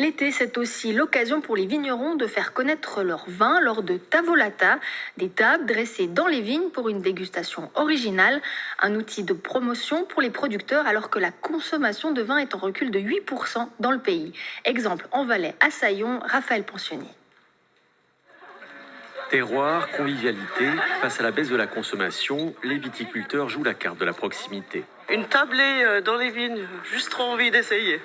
L'été, c'est aussi l'occasion pour les vignerons de faire connaître leur vin lors de tavolata, des tables dressées dans les vignes pour une dégustation originale, un outil de promotion pour les producteurs alors que la consommation de vin est en recul de 8% dans le pays. Exemple en Valais à Saillon, Raphaël Pensionnier. Terroir, convivialité, face à la baisse de la consommation, les viticulteurs jouent la carte de la proximité. Une tablée dans les vignes, juste trop envie d'essayer.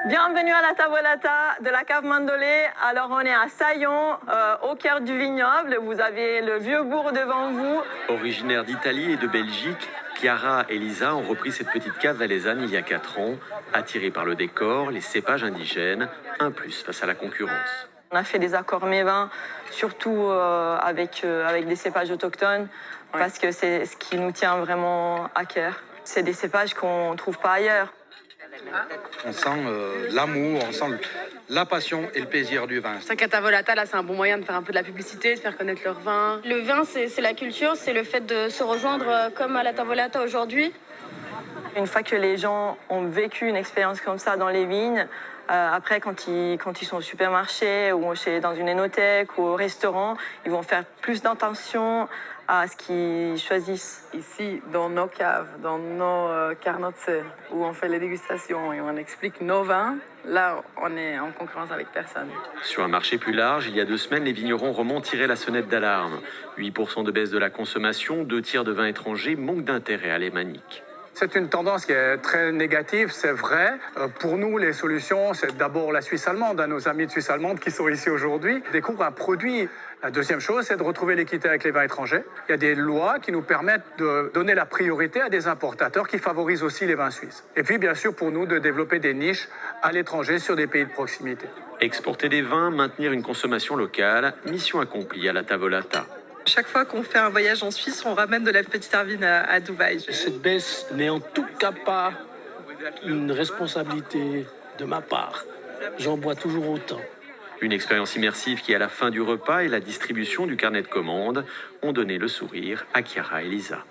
Bienvenue à la tavolata de la cave Mandolé. Alors on est à Saillon, au cœur du vignoble. Vous avez le vieux bourg devant vous. Originaires d'Italie et de Belgique, Chiara et Lisa ont repris cette petite cave valaisanne il y a 4 ans. Attirés par le décor, les cépages indigènes, un plus face à la concurrence. On a fait des accords mévins, surtout avec des cépages autochtones, parce que c'est ce qui nous tient vraiment à cœur. C'est des cépages qu'on ne trouve pas ailleurs. On sent l'amour, on sent la passion et le plaisir du vin. C'est qu'à Tavolata, là, c'est un bon moyen de faire un peu de la publicité, de faire connaître leur vin. Le vin, c'est la culture, c'est le fait de se rejoindre comme à la Tavolata aujourd'hui. Une fois que les gens ont vécu une expérience comme ça dans les vignes, après, quand ils sont au supermarché ou dans une énothèque ou au restaurant, ils vont faire plus d'attention à ce qu'ils choisissent. Ici, dans nos caves, dans nos carnotses, où on fait les dégustations et on explique nos vins, là, on est en concurrence avec personne. Sur un marché plus large, il y a 2 semaines, les vignerons romans tiraient la sonnette d'alarme. 8% de baisse de la consommation, 2 tiers de vins étrangers, manque d'intérêt alémanique. C'est une tendance qui est très négative, c'est vrai. Pour nous, les solutions, c'est d'abord la Suisse allemande. Nos amis de Suisse allemande qui sont ici aujourd'hui découvrent un produit. La deuxième chose, c'est de retrouver l'équité avec les vins étrangers. Il y a des lois qui nous permettent de donner la priorité à des importateurs qui favorisent aussi les vins suisses. Et puis, bien sûr, pour nous, de développer des niches à l'étranger sur des pays de proximité. Exporter des vins, maintenir une consommation locale, mission accomplie à la Tavolata. Chaque fois qu'on fait un voyage en Suisse, on ramène de la petite Arvine à Dubaï. Cette baisse n'est en tout cas pas une responsabilité de ma part. J'en bois toujours autant. Une expérience immersive qui, à la fin du repas et la distribution du carnet de commandes, ont donné le sourire à Chiara et Lisa.